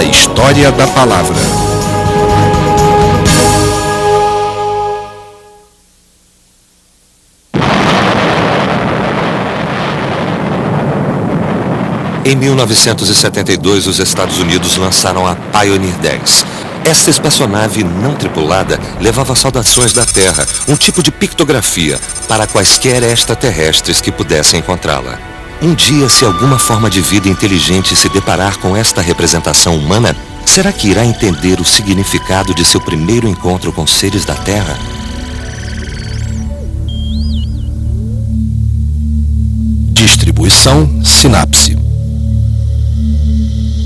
História da Palavra. Em 1972, os Estados Unidos lançaram a Pioneer 10. Esta espaçonave não tripulada levava saudações da Terra, um tipo de pictografia, para quaisquer extraterrestres que pudessem encontrá-la. Um dia, se alguma forma de vida inteligente se deparar com esta representação humana, será que irá entender o significado de seu primeiro encontro com seres da Terra? Distribuição Sinapse.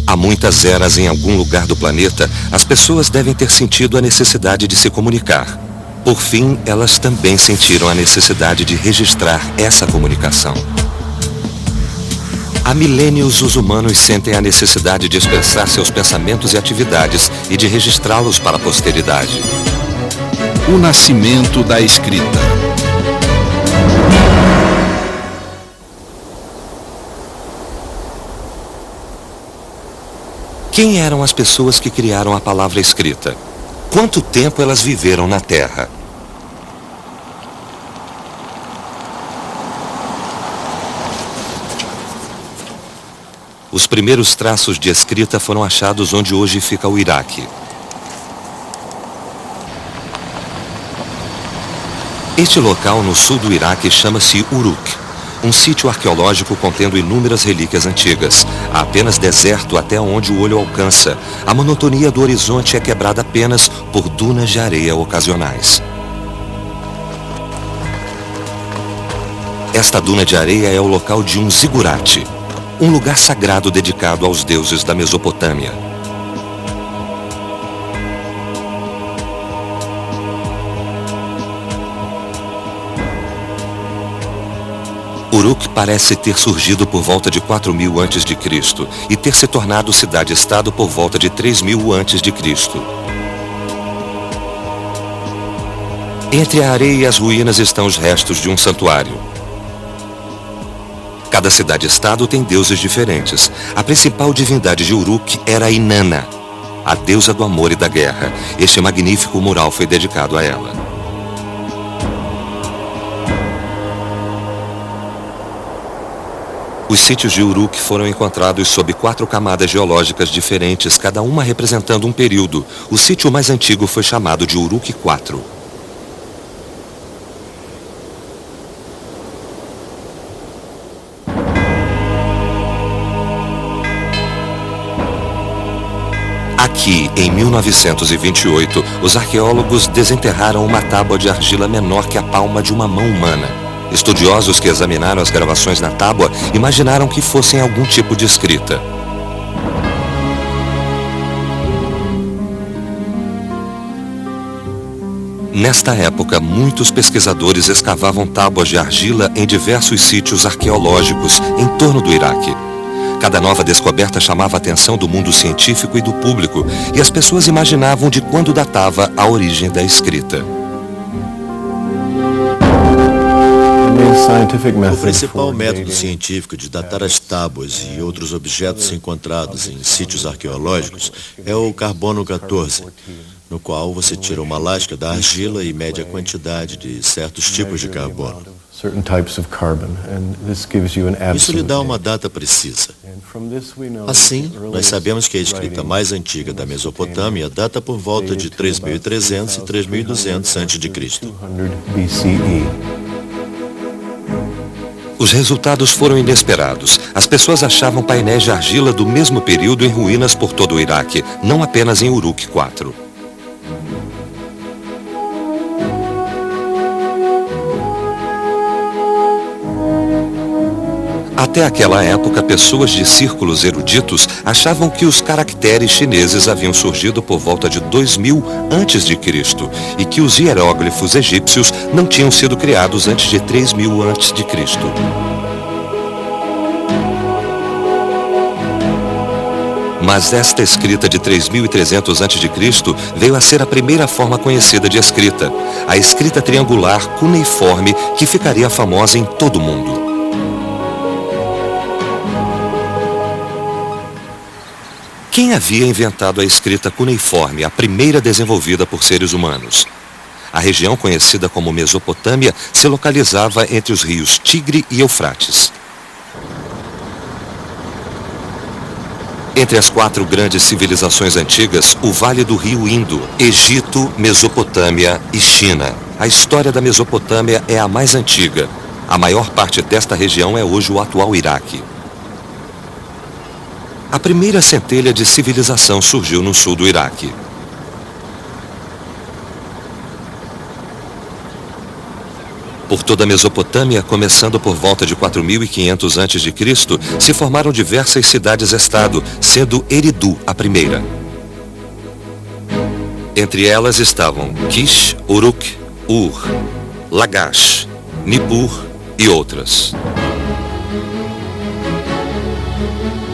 Há muitas eras em algum lugar do planeta, as pessoas devem ter sentido a necessidade de se comunicar. Por fim, elas também sentiram a necessidade de registrar essa comunicação. Há milênios, os humanos sentem a necessidade de expressar seus pensamentos e atividades e de registrá-los para a posteridade. O nascimento da escrita. Quem eram as pessoas que criaram a palavra escrita? Quanto tempo elas viveram na Terra? Os primeiros traços de escrita foram achados onde hoje fica o Iraque. Este local no sul do Iraque chama-se Uruk, um sítio arqueológico contendo inúmeras relíquias antigas. Há apenas deserto até onde o olho alcança. A monotonia do horizonte é quebrada apenas por dunas de areia ocasionais. Esta duna de areia é o local de um zigurate, um lugar sagrado dedicado aos deuses da Mesopotâmia. Uruk parece ter surgido por volta de 4.000 a.C. e ter se tornado cidade-estado por volta de 3.000 a.C. Entre a areia e as ruínas estão os restos de um santuário. Cada cidade-estado tem deuses diferentes. A principal divindade de Uruk era Inanna, a deusa do amor e da guerra. Este magnífico mural foi dedicado a ela. Os sítios de Uruk foram encontrados sob 4 camadas geológicas diferentes, cada uma representando um período. O sítio mais antigo foi chamado de Uruk IV. Aqui, em 1928, os arqueólogos desenterraram uma tábua de argila menor que a palma de uma mão humana. Estudiosos que examinaram as gravações na tábua imaginaram que fossem algum tipo de escrita. Nesta época, muitos pesquisadores escavavam tábuas de argila em diversos sítios arqueológicos em torno do Iraque. Cada nova descoberta chamava a atenção do mundo científico e do público, e as pessoas imaginavam de quando datava a origem da escrita. O principal método científico de datar as tábuas e outros objetos encontrados em sítios arqueológicos é o carbono 14, no qual você tira uma lasca da argila e mede a quantidade de certos tipos de carbono. Isso lhe dá uma data precisa. Assim, nós sabemos que a escrita mais antiga da Mesopotâmia data por volta de 3.300 e 3.200 a.C. Os resultados foram inesperados. As pessoas achavam painéis de argila do mesmo período em ruínas por todo o Iraque, não apenas em Uruk IV. A Até aquela época, pessoas de círculos eruditos achavam que os caracteres chineses haviam surgido por volta de 2000 a.C. e que os hieróglifos egípcios não tinham sido criados antes de 3000 a.C. Mas esta escrita de 3300 a.C. veio a ser a primeira forma conhecida de escrita, a escrita triangular cuneiforme que ficaria famosa em todo o mundo. Quem havia inventado a escrita cuneiforme, a primeira desenvolvida por seres humanos? A região conhecida como Mesopotâmia se localizava entre os rios Tigre e Eufrates. Entre as 4 grandes civilizações antigas, o Vale do Rio Indo, Egito, Mesopotâmia e China. A história da Mesopotâmia é a mais antiga. A maior parte desta região é hoje o atual Iraque. A primeira centelha de civilização surgiu no sul do Iraque. Por toda a Mesopotâmia, começando por volta de 4500 a.C., se formaram diversas cidades-estado, sendo Eridu a primeira. Entre elas estavam Kish, Uruk, Ur, Lagash, Nippur e outras.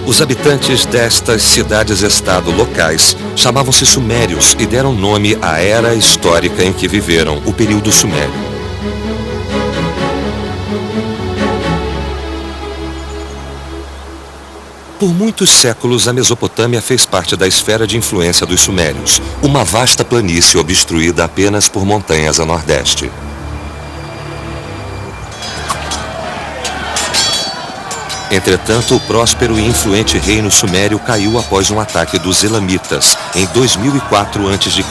Os habitantes destas cidades-estado locais chamavam-se sumérios e deram nome à era histórica em que viveram, o período sumério. Por muitos séculos, a Mesopotâmia fez parte da esfera de influência dos sumérios, uma vasta planície obstruída apenas por montanhas a nordeste. Entretanto, o próspero e influente reino sumério caiu após um ataque dos Elamitas, em 2004 a.C.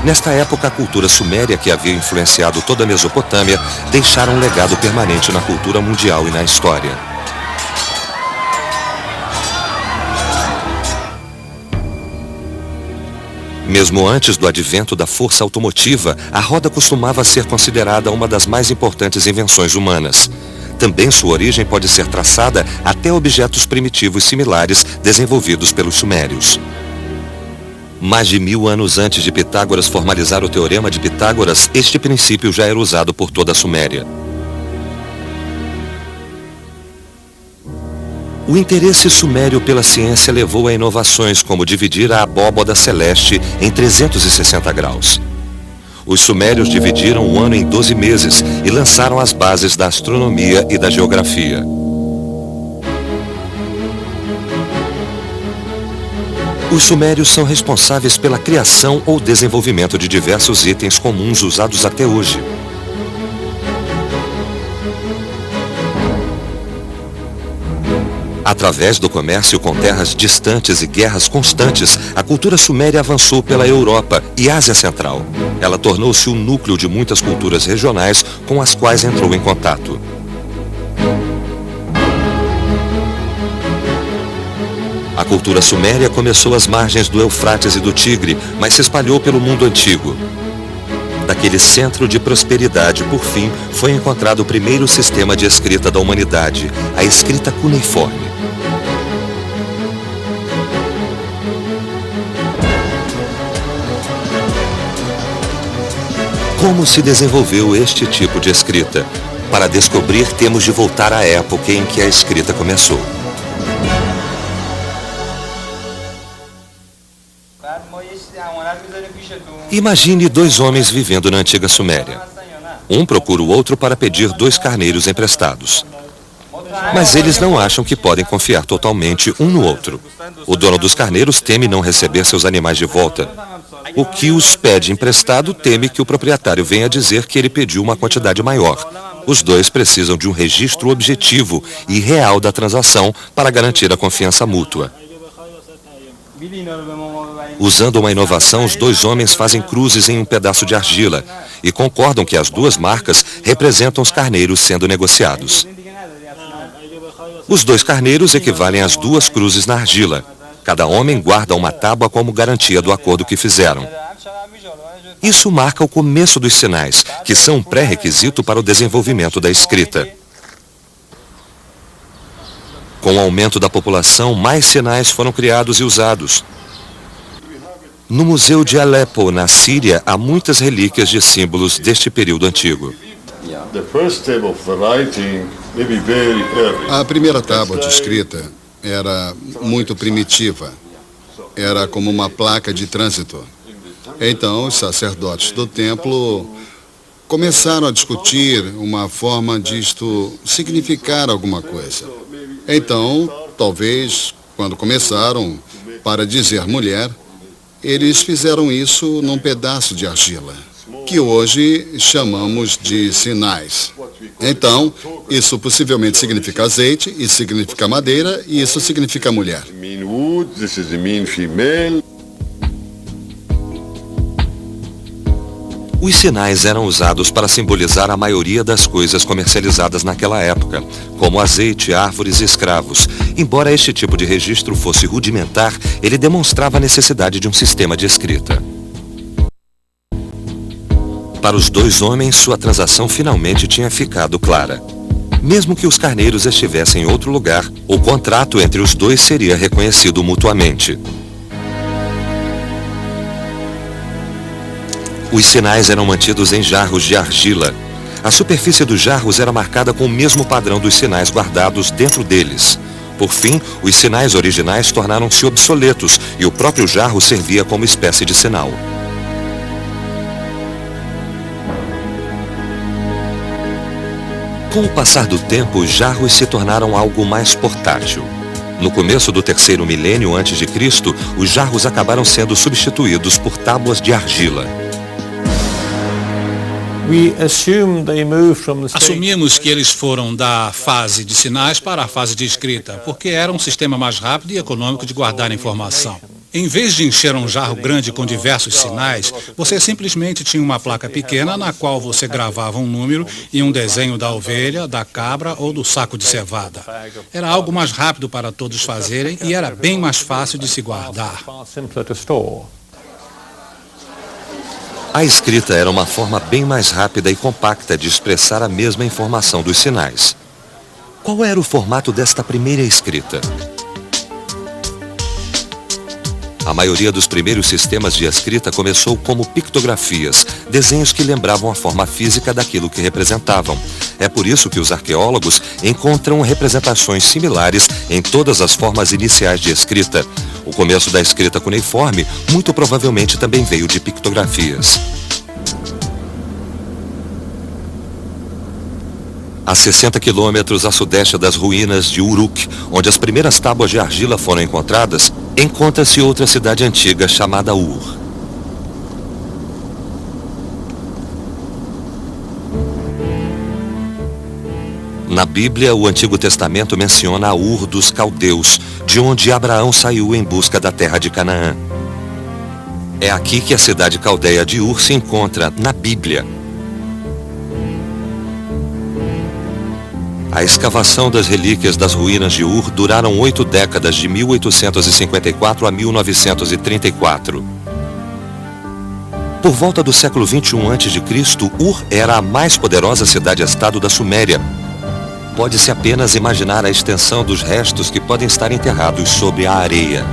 Nesta época, a cultura suméria, que havia influenciado toda a Mesopotâmia, deixara um legado permanente na cultura mundial e na história. Mesmo antes do advento da força automotiva, a roda costumava ser considerada uma das mais importantes invenções humanas. Também sua origem pode ser traçada até objetos primitivos similares desenvolvidos pelos sumérios. Mais de 1000 anos antes de Pitágoras formalizar o Teorema de Pitágoras, este princípio já era usado por toda a Suméria. O interesse sumério pela ciência levou a inovações como dividir a abóbada celeste em 360 graus. Os sumérios dividiram o ano em 12 meses e lançaram as bases da astronomia e da geografia. Os sumérios são responsáveis pela criação ou desenvolvimento de diversos itens comuns usados até hoje. Através do comércio com terras distantes e guerras constantes, a cultura suméria avançou pela Europa e Ásia Central. Ela tornou-se o núcleo de muitas culturas regionais com as quais entrou em contato. A cultura suméria começou às margens do Eufrates e do Tigre, mas se espalhou pelo mundo antigo. Daquele centro de prosperidade, por fim, foi encontrado o primeiro sistema de escrita da humanidade, a escrita cuneiforme. Como se desenvolveu este tipo de escrita? Para descobrir, temos de voltar à época em que a escrita começou. Imagine 2 homens vivendo na antiga Suméria. Um procura o outro para pedir 2 carneiros emprestados. Mas eles não acham que podem confiar totalmente um no outro. O dono dos carneiros teme não receber seus animais de volta. O que os pede emprestado teme que o proprietário venha dizer que ele pediu uma quantidade maior. Os 2 precisam de um registro objetivo e real da transação para garantir a confiança mútua. Usando uma inovação, os 2 homens fazem cruzes em um pedaço de argila e concordam que as 2 marcas representam os carneiros sendo negociados. Os 2 carneiros equivalem às 2 cruzes na argila. Cada homem guarda uma tábua como garantia do acordo que fizeram. Isso marca o começo dos sinais, que são um pré-requisito para o desenvolvimento da escrita. Com o aumento da população, mais sinais foram criados e usados. No Museu de Alepo, na Síria, há muitas relíquias de símbolos deste período antigo. A primeira tábua de escrita era muito primitiva. Era como uma placa de trânsito. Então, os sacerdotes do templo começaram a discutir uma forma disto significar alguma coisa. Então, talvez, quando começaram, para dizer mulher, eles fizeram isso num pedaço de argila, que hoje chamamos de sinais. Então, isso possivelmente significa azeite, isso significa madeira e isso significa mulher. Os sinais eram usados para simbolizar a maioria das coisas comercializadas naquela época, como azeite, árvores e escravos. Embora este tipo de registro fosse rudimentar, ele demonstrava a necessidade de um sistema de escrita. Para os dois homens, sua transação finalmente tinha ficado clara. Mesmo que os carneiros estivessem em outro lugar, o contrato entre os dois seria reconhecido mutuamente. Os sinais eram mantidos em jarros de argila. A superfície dos jarros era marcada com o mesmo padrão dos sinais guardados dentro deles. Por fim, os sinais originais tornaram-se obsoletos e o próprio jarro servia como espécie de sinal. Com o passar do tempo, os jarros se tornaram algo mais portátil. No começo do terceiro milênio antes de Cristo, os jarros acabaram sendo substituídos por tábuas de argila. Assumimos que eles foram da fase de sinais para a fase de escrita, porque era um sistema mais rápido e econômico de guardar informação. Em vez de encher um jarro grande com diversos sinais, você simplesmente tinha uma placa pequena na qual você gravava um número e um desenho da ovelha, da cabra ou do saco de cevada. Era algo mais rápido para todos fazerem e era bem mais fácil de se guardar. A escrita era uma forma bem mais rápida e compacta de expressar a mesma informação dos sinais. Qual era o formato desta primeira escrita? A maioria dos primeiros sistemas de escrita começou como pictografias, desenhos que lembravam a forma física daquilo que representavam. É por isso que os arqueólogos encontram representações similares em todas as formas iniciais de escrita. O começo da escrita cuneiforme muito provavelmente também veio de pictografias. A 60 quilômetros a sudeste das ruínas de Uruk, onde as primeiras tábuas de argila foram encontradas, encontra-se outra cidade antiga chamada Ur. Na Bíblia, o Antigo Testamento menciona a Ur dos Caldeus, de onde Abraão saiu em busca da terra de Canaã. É aqui que a cidade caldeia de Ur se encontra, na Bíblia. A escavação das relíquias das ruínas de Ur duraram 8 décadas, de 1854 a 1934. Por volta do século 21 a.C., Ur era a mais poderosa cidade-estado da Suméria. Pode-se apenas imaginar a extensão dos restos que podem estar enterrados sob a areia.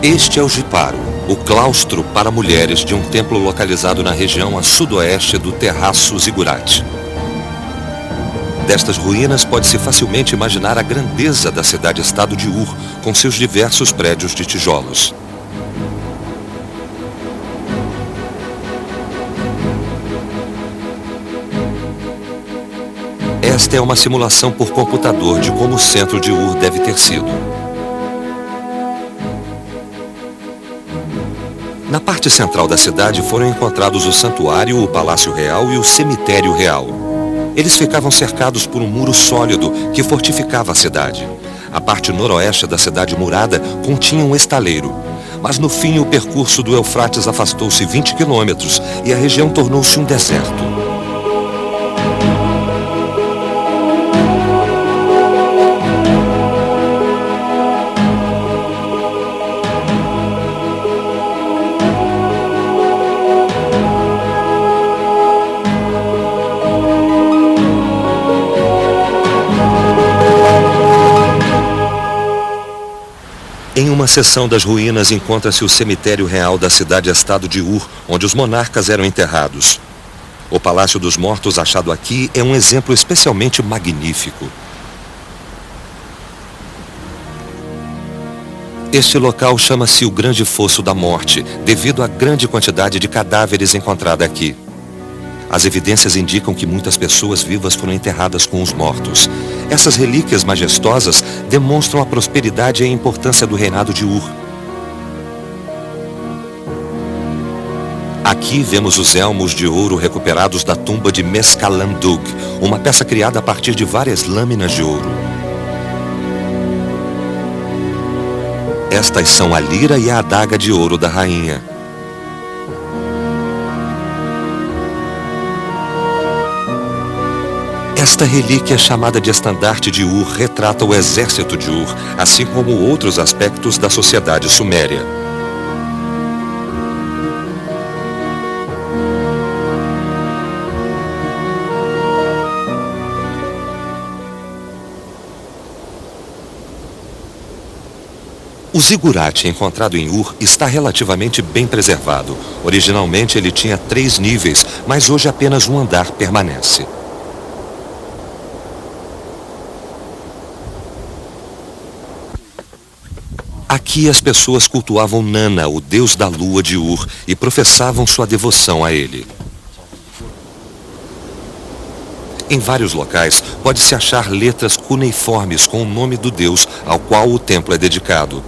Este é o Jiparo, o claustro para mulheres de um templo localizado na região a sudoeste do Terraço Zigurate. Destas ruínas pode-se facilmente imaginar a grandeza da cidade-estado de Ur, com seus diversos prédios de tijolos. Esta é uma simulação por computador de como o centro de Ur deve ter sido. Na parte central da cidade foram encontrados o santuário, o palácio real e o cemitério real. Eles ficavam cercados por um muro sólido que fortificava a cidade. A parte noroeste da cidade murada continha um estaleiro. Mas no fim o percurso do Eufrates afastou-se 20 quilômetros e a região tornou-se um deserto. Em uma seção das ruínas encontra-se o cemitério real da cidade-estado de Ur, onde os monarcas eram enterrados. O Palácio dos Mortos achado aqui é um exemplo especialmente magnífico. Este local chama-se o Grande Fosso da Morte, devido à grande quantidade de cadáveres encontrada aqui. As evidências indicam que muitas pessoas vivas foram enterradas com os mortos. Essas relíquias majestosas demonstram a prosperidade e a importância do reinado de Ur. Aqui vemos os elmos de ouro recuperados da tumba de Mescalandug, uma peça criada a partir de várias lâminas de ouro. Estas são a lira e a adaga de ouro da rainha. Esta relíquia, chamada de estandarte de Ur, retrata o exército de Ur, assim como outros aspectos da sociedade suméria. O zigurate encontrado em Ur está relativamente bem preservado. Originalmente ele tinha 3 níveis, mas hoje apenas um andar permanece. Aqui as pessoas cultuavam Nana, o deus da lua de Ur, e professavam sua devoção a ele. Em vários locais pode-se achar letras cuneiformes com o nome do deus ao qual o templo é dedicado.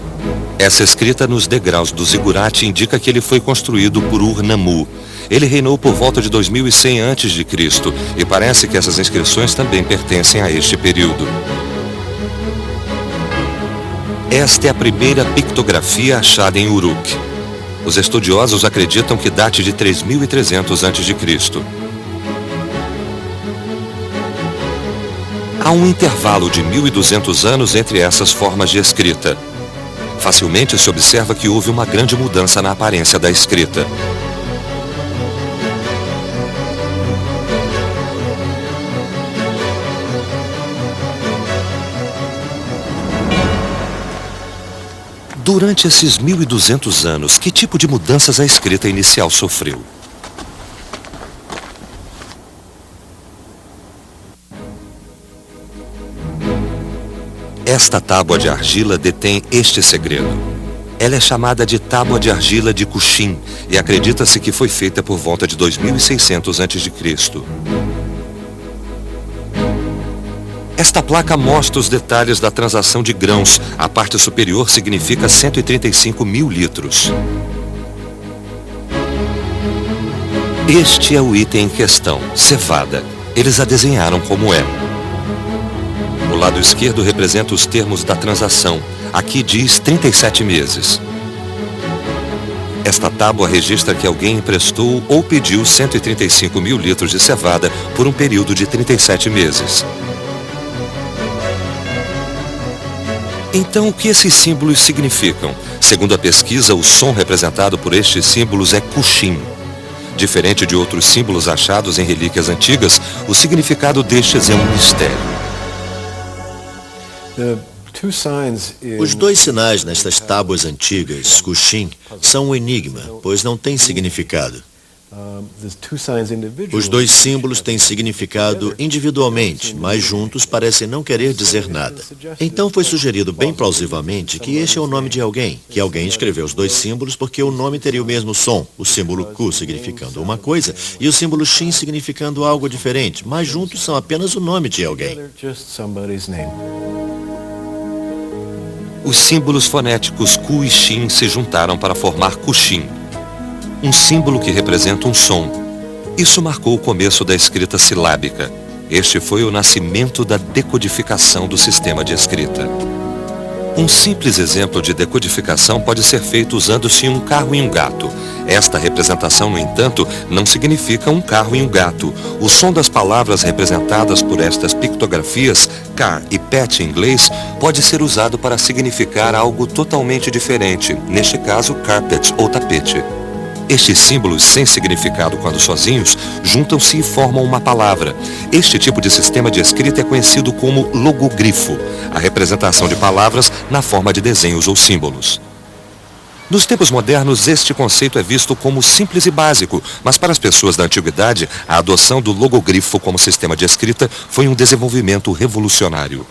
Essa escrita nos degraus do zigurate indica que ele foi construído por Ur-Nammu. Ele reinou por volta de 2100 a.C. e parece que essas inscrições também pertencem a este período. Esta é a primeira pictografia achada em Uruk. Os estudiosos acreditam que date de 3300 a.C. Há um intervalo de 1200 anos entre essas formas de escrita. Facilmente se observa que houve uma grande mudança na aparência da escrita. Durante esses 1200 anos, que tipo de mudanças a escrita inicial sofreu? Esta tábua de argila detém este segredo. Ela é chamada de tábua de argila de Kushim e acredita-se que foi feita por volta de 2600 a.C. Esta placa mostra os detalhes da transação de grãos. A parte superior significa 135 mil litros. Este é o item em questão, cevada. Eles a desenharam como é. O lado esquerdo representa os termos da transação. Aqui diz 37 meses. Esta tábua registra que alguém emprestou ou pediu 135 mil litros de cevada por um período de 37 meses. Então, o que esses símbolos significam? Segundo a pesquisa, o som representado por estes símbolos é Kushim. Diferente de outros símbolos achados em relíquias antigas, o significado destes é um mistério. Os 2 sinais nestas tábuas antigas, Kushim, são um enigma, pois não têm significado. Os 2 símbolos têm significado individualmente, mas juntos parecem não querer dizer nada. Então foi sugerido bem plausivelmente que este é o nome de alguém, que alguém escreveu os 2 símbolos porque o nome teria o mesmo som, o símbolo Ku significando uma coisa e o símbolo Shin significando algo diferente, mas juntos são apenas o nome de alguém. Os símbolos fonéticos Ku e Shin se juntaram para formar Kushim, um símbolo que representa um som. Isso marcou o começo da escrita silábica. Este foi o nascimento da decodificação do sistema de escrita. Um simples exemplo de decodificação pode ser feito usando-se um carro e um gato. Esta representação, no entanto, não significa um carro e um gato. O som das palavras representadas por estas pictografias, car e pet em inglês, pode ser usado para significar algo totalmente diferente, neste caso carpet ou tapete. Estes símbolos sem significado quando sozinhos, juntam-se e formam uma palavra. Este tipo de sistema de escrita é conhecido como logogrifo, a representação de palavras na forma de desenhos ou símbolos. Nos tempos modernos, este conceito é visto como simples e básico, mas para as pessoas da antiguidade, a adoção do logogrifo como sistema de escrita foi um desenvolvimento revolucionário.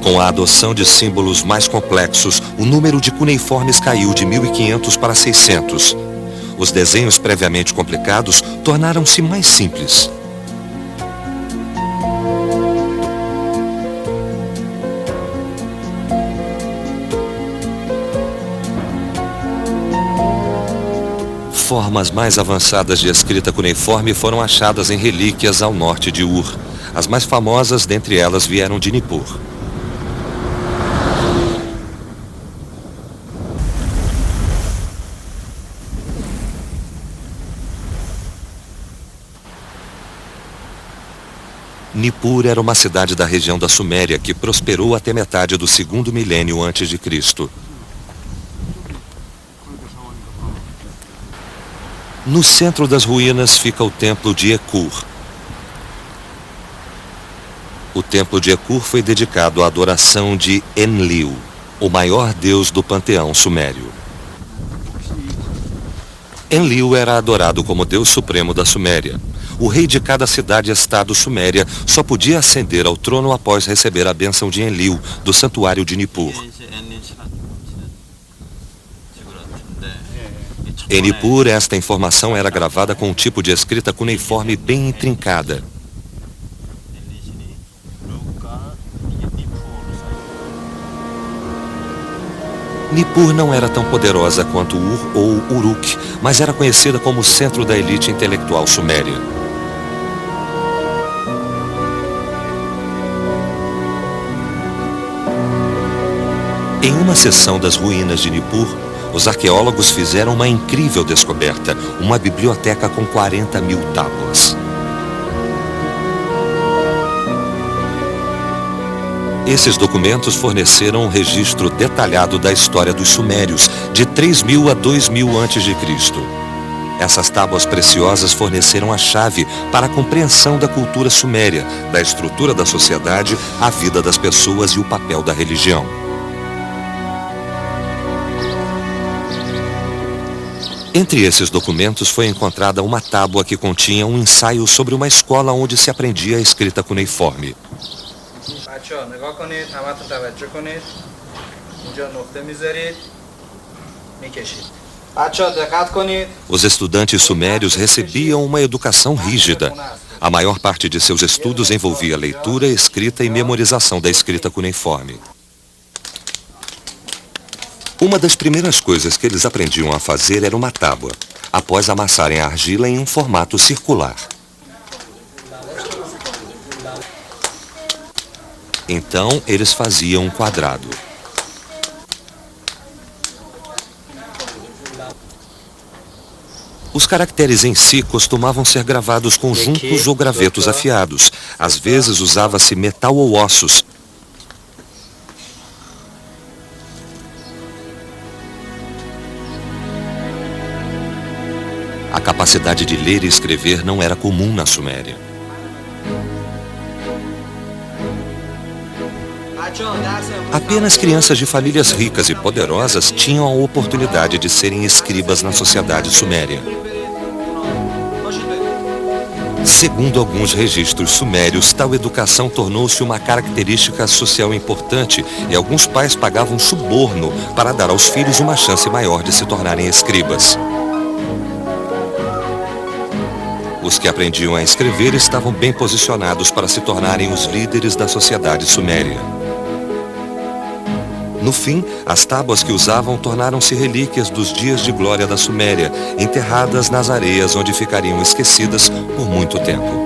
Com a adoção de símbolos mais complexos, o número de cuneiformes caiu de 1.500 para 600. Os desenhos previamente complicados tornaram-se mais simples. Formas mais avançadas de escrita cuneiforme foram achadas em relíquias ao norte de Ur. As mais famosas dentre elas vieram de Nippur. Nippur era uma cidade da região da Suméria que prosperou até metade do 2º milênio antes de Cristo. No centro das ruínas fica o templo de Ekur. O templo de Ekur foi dedicado à adoração de Enlil, o maior deus do panteão sumério. Enlil era adorado como deus supremo da Suméria. O rei de cada cidade-estado suméria só podia ascender ao trono após receber a bênção de Enlil, do santuário de Nippur. Em Nippur, esta informação era gravada com um tipo de escrita cuneiforme bem intrincada. Nippur não era tão poderosa quanto Ur ou Uruk, mas era conhecida como o centro da elite intelectual suméria. Em uma seção das ruínas de Nippur, os arqueólogos fizeram uma incrível descoberta, uma biblioteca com 40.000 tábuas. Esses documentos forneceram um registro detalhado da história dos sumérios, de 3.000 a 2.000 a.C. Essas tábuas preciosas forneceram a chave para a compreensão da cultura suméria, da estrutura da sociedade, a vida das pessoas e o papel da religião. Entre esses documentos foi encontrada uma tábua que continha um ensaio sobre uma escola onde se aprendia a escrita cuneiforme. Os estudantes sumérios recebiam uma educação rígida. A maior parte de seus estudos envolvia leitura, escrita e memorização da escrita cuneiforme. Uma das primeiras coisas que eles aprendiam a fazer era uma tábua, após amassarem a argila em um formato circular. Então, eles faziam um quadrado. Os caracteres em si costumavam ser gravados com juncos ou gravetos afiados. Às vezes usava-se metal ou ossos. A capacidade de ler e escrever não era comum na Suméria. Apenas crianças de famílias ricas e poderosas tinham a oportunidade de serem escribas na sociedade suméria. Segundo alguns registros sumérios, tal educação tornou-se uma característica social importante e alguns pais pagavam suborno para dar aos filhos uma chance maior de se tornarem escribas. Os que aprendiam a escrever estavam bem posicionados para se tornarem os líderes da sociedade suméria. No fim, as tábuas que usavam tornaram-se relíquias dos dias de glória da Suméria, enterradas nas areias onde ficariam esquecidas por muito tempo.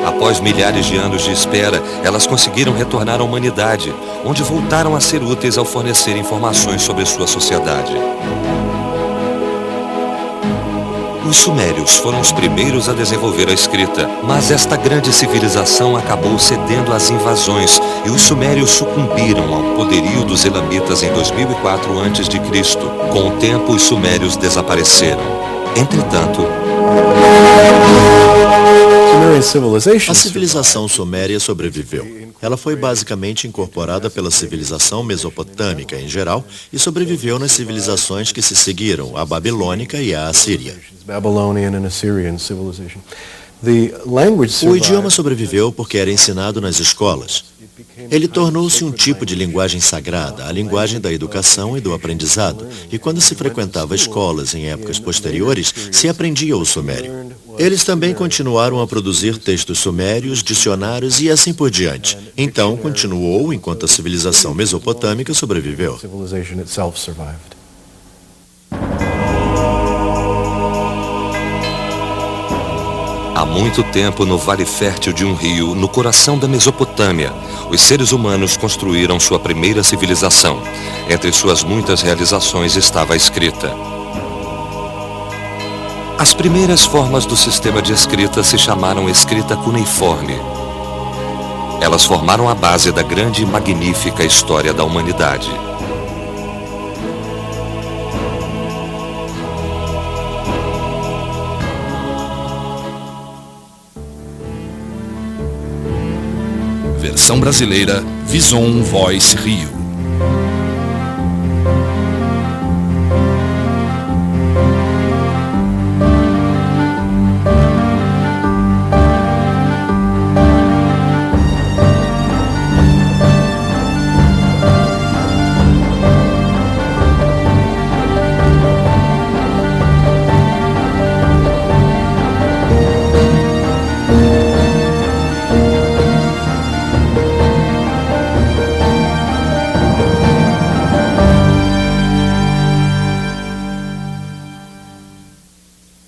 Após milhares de anos de espera, elas conseguiram retornar à humanidade, onde voltaram a ser úteis ao fornecer informações sobre sua sociedade. Os sumérios foram os primeiros a desenvolver a escrita, mas esta grande civilização acabou cedendo às invasões e os sumérios sucumbiram ao poderio dos elamitas em 2004 a.C. Com o tempo, os sumérios desapareceram. Entretanto, a civilização suméria sobreviveu. Ela foi basicamente incorporada pela civilização mesopotâmica em geral e sobreviveu nas civilizações que se seguiram, a babilônica e a assíria. O idioma sobreviveu porque era ensinado nas escolas. Ele tornou-se um tipo de linguagem sagrada, a linguagem da educação e do aprendizado, e quando se frequentava escolas em épocas posteriores, se aprendia o sumério. Eles também continuaram a produzir textos sumérios, dicionários e assim por diante. Então, continuou enquanto a civilização mesopotâmica sobreviveu. há muito tempo no vale fértil de um rio, no coração da Mesopotâmia, os seres humanos construíram sua primeira civilização. Entre suas muitas realizações estava a escrita. As primeiras formas do sistema de escrita se chamaram escrita cuneiforme. Elas formaram a base da grande e magnífica história da humanidade. Versão brasileira, Vison Voice Rio.